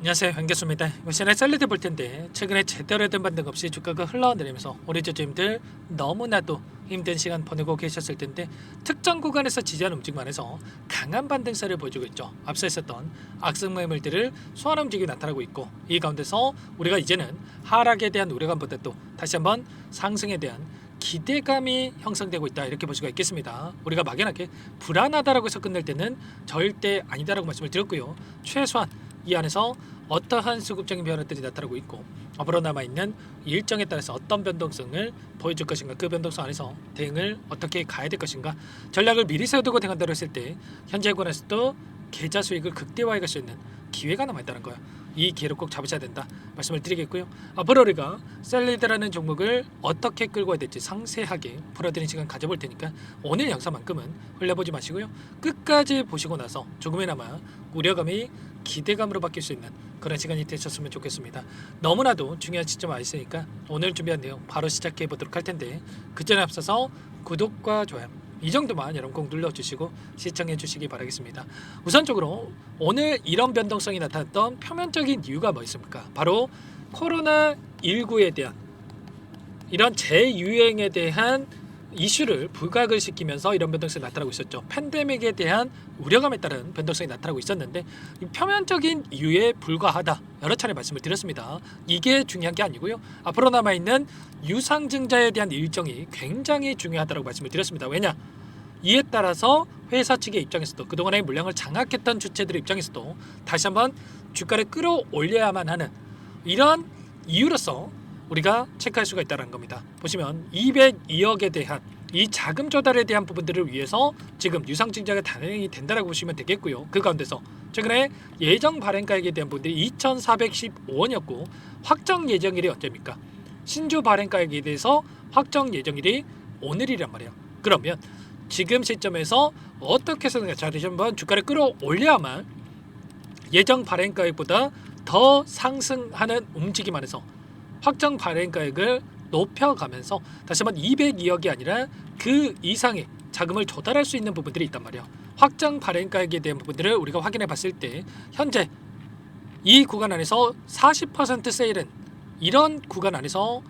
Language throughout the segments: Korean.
안녕하세요, 현교수입니다. 이번 시간에 셀리드 볼 텐데 최근에 제대로 된 반등 없이 주가가 흘러내리면서 우리 주주님들 너무나도 힘든 시간 보내고 계셨을 텐데 특정 구간에서 지지하는 움직임만 해서 강한 반등세를 보여주고 있죠. 앞서 있었던 악성 매물들을 소환 움직임이 나타나고 있고 이 가운데서 우리가 이제는 하락에 대한 우려감보다 또 다시 한번 상승에 대한 기대감이 형성되고 있다 이렇게 볼 수가 있겠습니다. 우리가 막연하게 불안하다라고 해서 끝낼 때는 절대 아니다라고 말씀을 드렸고요. 최소한 이 안에서 어떠한 수급적인 변화들이 나타나고 있고 앞으로 남아있는 일정에 따라서 어떤 변동성을 보여줄 것인가, 그 변동성 안에서 대응을 어떻게 가야 될 것인가, 전략을 미리 세워두고 대응한다고 했을 때 현재 권에서도 계좌 수익을 극대화해 갈 수 있는 기회가 남아있다는 거야. 이 기회를 꼭 잡으셔야 된다 말씀을 드리겠고요. 앞으로 우리가 셀리드라는 종목을 어떻게 끌고 와야 될지 상세하게 풀어드리는 시간 가져볼 테니까 오늘 영상만큼은 흘려보지 마시고요. 끝까지 보시고 나서 조금이나마 우려감이 기대감으로 바뀔 수 있는 그런 시간이 되셨으면 좋겠습니다. 너무나도 중요한 시점 와 있으니까 오늘 준비한 내용 바로 시작해 보도록 할 텐데 그 전에 앞서서 구독과 좋아요 이 정도만 여러분 꼭 눌러주시고 시청해 주시기 바라겠습니다. 우선적으로 오늘 이런 변동성이 나타났던 표면적인 이유가 뭐 있습니까? 바로 코로나19에 대한 이런 재유행에 대한 이슈를 부각을 시키면서 이런 변동성이 나타나고 있었죠. 팬데믹에 대한 우려감에 따른 변동성이 나타나고 있었는데 이 표면적인 이유에 불과하다 여러 차례 말씀을 드렸습니다. 이게 중요한 게 아니고요. 앞으로 남아있는 유상증자에 대한 일정이 굉장히 중요하다고 말씀을 드렸습니다. 왜냐? 이에 따라서 회사 측의 입장에서도 그동안의 물량을 장악했던 주체들의 입장에서도 다시 한번 주가를 끌어올려야만 하는 이런 이유로서 우리가 체크할 수가 있다는 겁니다. 보시면 202억에 대한 이 자금 조달에 대한 부분들을 위해서 지금 유상증자가 단행이 된다라고 보시면 되겠고요. 그 가운데서 최근에 예정 발행가액에 대한 부분들이 2,415원이었고 확정 예정일이 언제입니까? 신주 발행가액에 대해서 확정 예정일이 오늘이란 말이에요. 그러면 지금 시점에서 어떻게 해서든 다시 한번 주가를 끌어올려야만 예정 발행가액보다 더 상승하는 움직임 안에서 확정 발행가액을 높여가면서 다시 한번 202억이 아니라 그 이상의 자금을 조달할 수 있는 부분들이 있단 말이에요. 확정 발행가액에 대한 부분들을 우리가 확인해 봤을 때 현재 이 구간 안에서 40% 세일은 이런 구간 안에서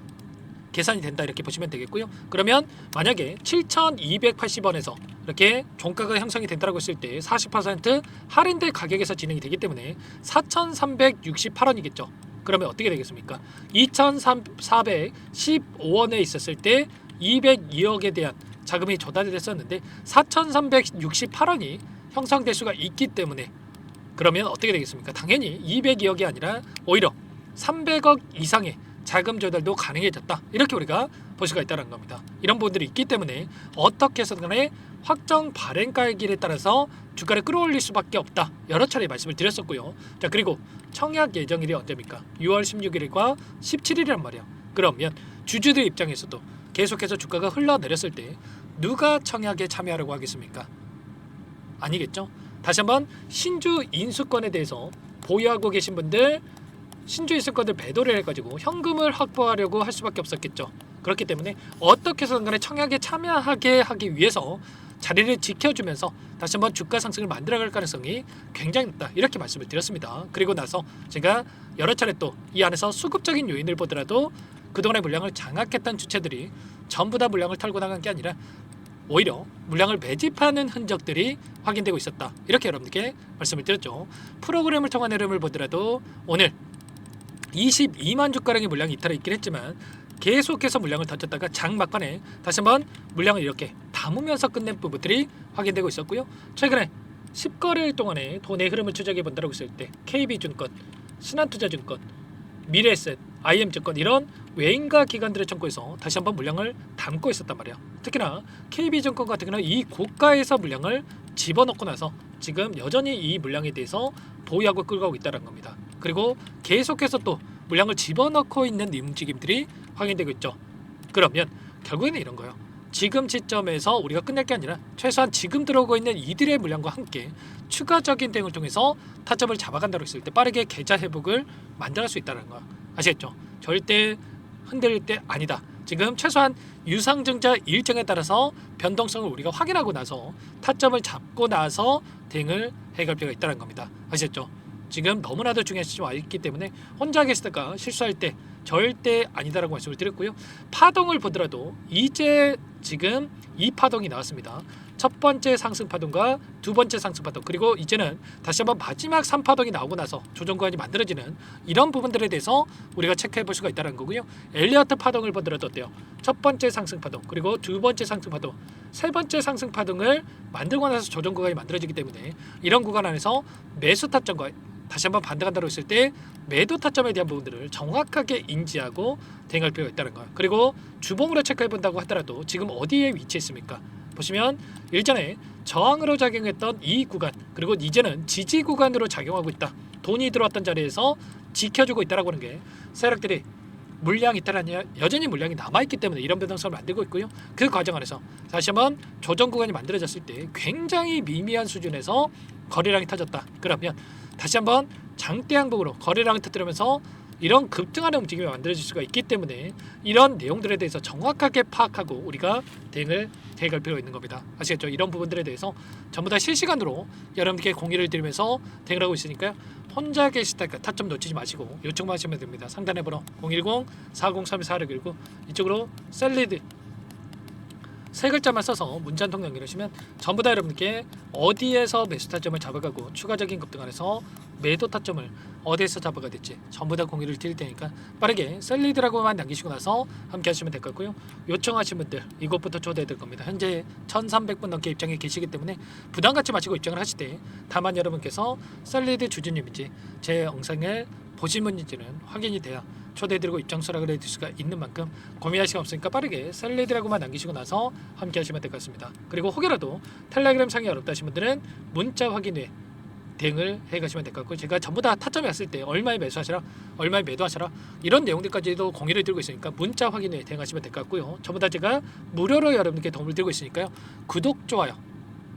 계산이 된다 이렇게 보시면 되겠고요. 그러면 만약에 7,280원에서 이렇게 종가가 형성이 된다고 했을 때 40% 할인된 가격에서 진행이 되기 때문에 4,368원이겠죠. 그러면 어떻게 되겠습니까? 2,415원에 있었을 때 202억에 대한 자금이 조달이 됐었는데 4,368원이 형성될 수가 있기 때문에 그러면 어떻게 되겠습니까? 당연히 202억이 아니라 오히려 300억 이상의 자금 조달도 가능해졌다. 이렇게 우리가 볼 수가 있다는 겁니다. 이런 부분들이 있기 때문에 어떻게 해서든 간에 확정 발행가액에 따라서 주가를 끌어올릴 수밖에 없다. 여러 차례 말씀을 드렸었고요. 자, 그리고 청약 예정일이 언제입니까? 6월 16일과 17일이란 말이에요. 그러면 주주들 입장에서도 계속해서 주가가 흘러내렸을 때 누가 청약에 참여하려고 하겠습니까? 아니겠죠? 다시 한번 신주 인수권에 대해서 보유하고 계신 분들 신주 인수권을 배도를 해가지고 현금을 확보하려고 할 수밖에 없었겠죠. 그렇기 때문에 어떻게 해서든 간에 청약에 참여하게 하기 위해서 자리를 지켜주면서 다시 한번 주가 상승을 만들어갈 가능성이 굉장히 높다 이렇게 말씀을 드렸습니다. 그리고 나서 제가 여러 차례 또 이 안에서 수급적인 요인을 보더라도 그동안의 물량을 장악했던 주체들이 전부 다 물량을 털고 나간 게 아니라 오히려 물량을 매집하는 흔적들이 확인되고 있었다 이렇게 여러분께 말씀을 드렸죠. 프로그램을 통한 흐름을 보더라도 오늘 22만 주가량의 물량이 이탈해 있긴 했지만 계속해서 물량을 던졌다가 장 막판에 다시 한번 물량을 이렇게 담으면서 끝낸 부분들이 확인되고 있었고요. 최근에 10거래일 동안에 돈의 흐름을 추적해 본다고 했을 때 KB증권, 신한투자증권, 미래에셋, IM증권 이런 외인가 기관들의 창고에서 다시 한번 물량을 담고 있었단 말이에요. 특히나 KB증권 같은 경우는 이 고가에서 물량을 집어넣고 나서 지금 여전히 이 물량에 대해서 보유하고 끌고 가고 있다는 겁니다. 그리고 계속해서 또 물량을 집어넣고 있는 움직임들이 확인되고 있죠. 그러면 결국에는 이런 거예요. 지금 시점에서 우리가 끝낼 게 아니라 최소한 지금 들어오고 있는 이들의 물량과 함께 추가적인 대응을 통해서 타점을 잡아간다고 했을 때 빠르게 계좌 회복을 만들어갈 수 있다는 거야. 아시겠죠? 절대 흔들릴 때 아니다. 지금 최소한 유상증자 일정에 따라서 변동성을 우리가 확인하고 나서 타점을 잡고 나서 대응을 해갈 필요가 있다는 겁니다. 아시겠죠? 지금 너무나도 중요한 시점에 와 있기 때문에 혼자 계시다가 실수할 때 절대 아니다라고 말씀을 드렸고요. 파동을 보더라도 이제 지금 이 파동이 나왔습니다. 첫 번째 상승 파동과 두 번째 상승 파동, 그리고 이제는 다시 한번 마지막 3파동이 나오고 나서 조정 구간이 만들어지는 이런 부분들에 대해서 우리가 체크해 볼 수가 있다는 거고요. 엘리어트 파동을 보더라도 어때요? 첫 번째 상승 파동, 그리고 두 번째 상승 파동, 세 번째 상승 파동을 만들고 나서 조정 구간이 만들어지기 때문에 이런 구간 안에서 매수 타점과 다시 한번 반대간다로 했을 때 매도 타점에 대한 부분들을 정확하게 인지하고 대응할 필요가 있다는 거예요. 그리고 주봉으로 체크해 본다고 하더라도 지금 어디에 위치해 있습니까? 보시면 일전에 저항으로 작용했던 이 구간, 그리고 이제는 지지 구간으로 작용하고 있다. 돈이 들어왔던 자리에서 지켜주고 있다라고 하는 게 세력들이 물량이 있다라냐, 여전히 물량이 남아있기 때문에 이런 변동성을 만들고 있고요. 그 과정 안에서 다시 한번 조정 구간이 만들어졌을 때 굉장히 미미한 수준에서 거래량이 터졌다. 그러면 다시 한번 장대 항복으로 거래량을 터뜨리면서 이런 급등하는 움직임이 만들어질 수가 있기 때문에 이런 내용들에 대해서 정확하게 파악하고 우리가 대응할 필요가 있는 겁니다. 아시겠죠? 이런 부분들에 대해서 전부 다 실시간으로 여러분께 공유를 드리면서 대응을 하고 있으니까요. 혼자 계시다가 타점 놓치지 마시고 요청만 하시면 됩니다. 상단의 번호 010-4032-4619 이쪽으로 셀리드 세 글자만 써서 문자 한 통 연결하시면 전부 다 여러분께 어디에서 매수 타점을 잡아가고 추가적인 급등 안에서 매도 타점을 어디에서 잡아가 될지 전부 다 공유를 드릴 테니까 빠르게 셀리드라고만 남기시고 나서 함께 하시면 될 것 같고요. 요청하신 분들 이것부터 초대해 드릴 겁니다. 현재 1300분 넘게 입장에 계시기 때문에 부담 갖지 마시고 입장을 하실 때 다만 여러분께서 셀리드 주주님인지 제 영상을 보신 분인지는 확인이 돼야 초대해드리고 입장 수락을 해드릴 수가 있는 만큼 고민할 시간 없으니까 빠르게 셀리드라고만 남기시고 나서 함께 하시면 될 것 같습니다. 그리고 혹여라도 텔레그램 창이 어렵다 하신 분들은 문자 확인 후에 대응을 해가시면 될 것 같고, 제가 전부 다 타점이 왔을 때 얼마에 매수하시라, 얼마에 매도하시라 이런 내용들까지도 공유를 드리고 있으니까 문자 확인 후에 대응하시면 될 것 같고요. 전부 다 제가 무료로 여러분께 도움을 드리고 있으니까요. 구독, 좋아요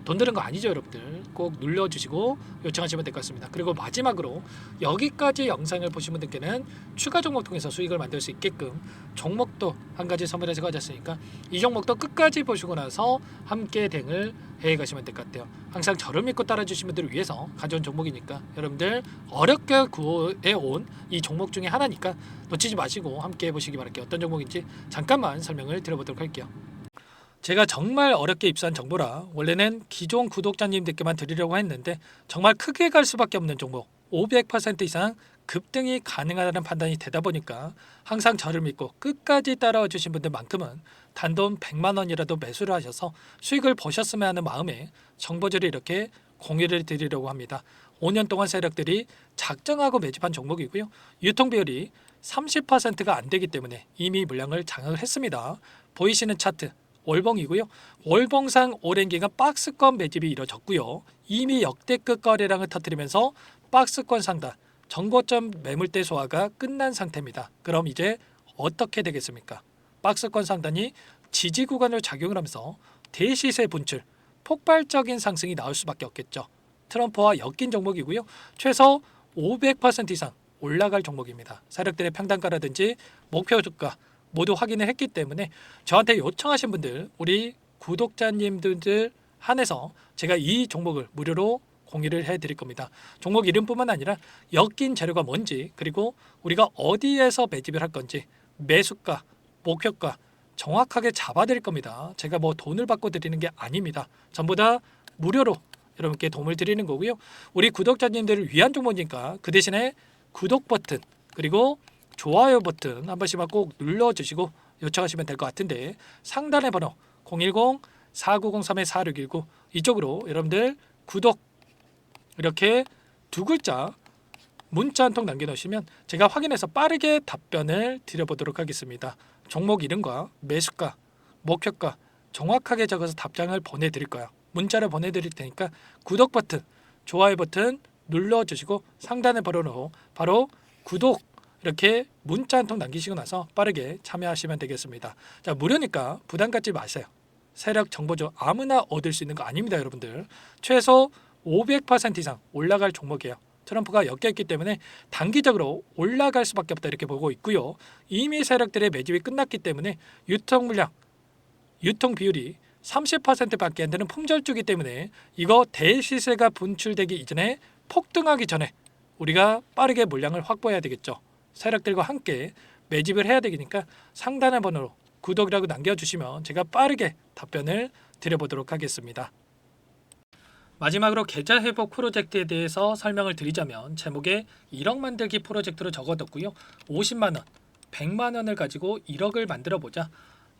돈 드는 거 아니죠 여러분들. 꼭 눌러주시고 요청하시면 될 것 같습니다. 그리고 마지막으로 여기까지 영상을 보신 분들께는 추가 종목 통해서 수익을 만들 수 있게끔 종목도 한 가지 선물해서 가졌으니까 이 종목도 끝까지 보시고 나서 함께 대응을 해가시면 될 것 같아요. 항상 저를 믿고 따라주신 분들을 위해서 가져온 종목이니까 여러분들 어렵게 구해온 이 종목 중에 하나니까 놓치지 마시고 함께 해보시기 바랄게요. 어떤 종목인지 잠깐만 설명을 드려보도록 할게요. 제가 정말 어렵게 입수한 정보라 원래는 기존 구독자님들께만 드리려고 했는데 정말 크게 갈 수밖에 없는 종목 500% 이상 급등이 가능하다는 판단이 되다 보니까 항상 저를 믿고 끝까지 따라와 주신 분들만큼은 단돈 100만 원이라도 매수를 하셔서 수익을 보셨으면 하는 마음에 정보들을 이렇게 공유를 드리려고 합니다. 5년 동안 세력들이 작정하고 매집한 종목이고요. 유통 비율이 30%가 안 되기 때문에 이미 물량을 장악을 했습니다. 보이시는 차트 월봉이고요. 월봉상 오랜 기간 박스권 매집이 이뤄졌고요. 이미 역대급 거래량을 터뜨리면서 박스권 상단 정고점 매물대 소화가 끝난 상태입니다. 그럼 이제 어떻게 되겠습니까? 박스권 상단이 지지 구간을 작용을 하면서 대시세 분출, 폭발적인 상승이 나올 수밖에 없겠죠. 트럼프와 엮인 종목이고요. 최소 500% 이상 올라갈 종목입니다. 세력들의 평단가라든지 목표 주가 모두 확인을 했기 때문에 저한테 요청하신 분들, 우리 구독자님들 한해서 제가 이 종목을 무료로 공유를 해드릴 겁니다. 종목 이름뿐만 아니라 엮인 재료가 뭔지, 그리고 우리가 어디에서 매집을 할 건지, 매수가, 목표가 정확하게 잡아드릴 겁니다. 제가 뭐 돈을 받고 드리는 게 아닙니다. 전부 다 무료로 여러분께 도움을 드리는 거고요. 우리 구독자님들을 위한 종목이니까 그 대신에 구독 버튼 그리고 좋아요 버튼 한 번씩만 꼭 눌러주시고 요청하시면 될 것 같은데, 상단의 번호 010-4903-4619 이쪽으로 여러분들 구독 이렇게 두 글자 문자 한 통 남겨놓으시면 제가 확인해서 빠르게 답변을 드려보도록 하겠습니다. 종목 이름과 매수가, 목표가 정확하게 적어서 답장을 보내드릴 거예요. 문자를 보내드릴 테니까 구독 버튼, 좋아요 버튼 눌러주시고 상단의 번호로 바로 구독 이렇게 문자 한 통 남기시고 나서 빠르게 참여하시면 되겠습니다. 자, 무료니까 부담 갖지 마세요. 세력 정보죠. 아무나 얻을 수 있는 거 아닙니다, 여러분들. 최소 500% 이상 올라갈 종목이에요. 트럼프가 엮여있기 때문에 단기적으로 올라갈 수밖에 없다 이렇게 보고 있고요. 이미 세력들의 매집이 끝났기 때문에 유통 물량, 유통 비율이 30%밖에 안 되는 품절주기 때문에 이거 대시세가 분출되기 이전에 폭등하기 전에 우리가 빠르게 물량을 확보해야 되겠죠. 세력들과 함께 매집을 해야 되니까 상단의 번호로 구독이라고 남겨주시면 제가 빠르게 답변을 드려보도록 하겠습니다. 마지막으로 계좌 회복 프로젝트에 대해서 설명을 드리자면 제목에 1억 만들기 프로젝트로 적어뒀고요. 50만 원, 100만 원을 가지고 1억을 만들어 보자.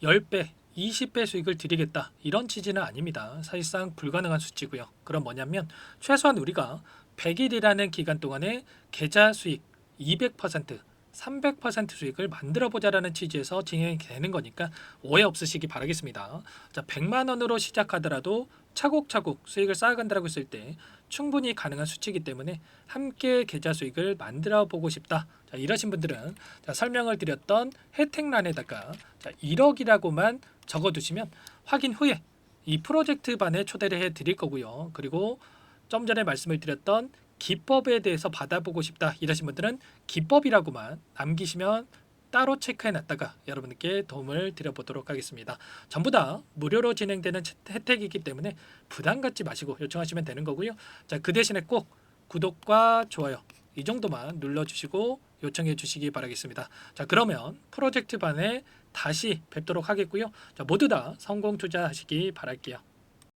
10배, 20배 수익을 드리겠다. 이런 취지는 아닙니다. 사실상 불가능한 수치고요. 그럼 뭐냐면 최소한 우리가 100일이라는 기간 동안에 계좌 수익 200%, 300% 수익을 만들어 보자라는 취지에서 진행이 되는 거니까 오해 없으시기 바라겠습니다. 자, 100만 원으로 시작하더라도 차곡차곡 수익을 쌓아간다고 했을 때 충분히 가능한 수치이기 때문에 함께 계좌 수익을 만들어 보고 싶다. 자, 이러신 분들은 자, 설명을 드렸던 혜택란에다가 자, 1억이라고만 적어두시면 확인 후에 이 프로젝트 반에 초대를 해 드릴 거고요. 그리고 좀 전에 말씀을 드렸던 기법에 대해서 받아보고 싶다 이러신 분들은 기법이라고만 남기시면 따로 체크해 놨다가 여러분께 도움을 드려보도록 하겠습니다. 전부 다 무료로 진행되는 혜택이기 때문에 부담 갖지 마시고 요청하시면 되는 거고요. 자, 그 대신에 꼭 구독과 좋아요 이 정도만 눌러주시고 요청해 주시기 바라겠습니다. 자, 그러면 프로젝트 반에 다시 뵙도록 하겠고요. 자, 모두 다 성공 투자하시기 바랄게요.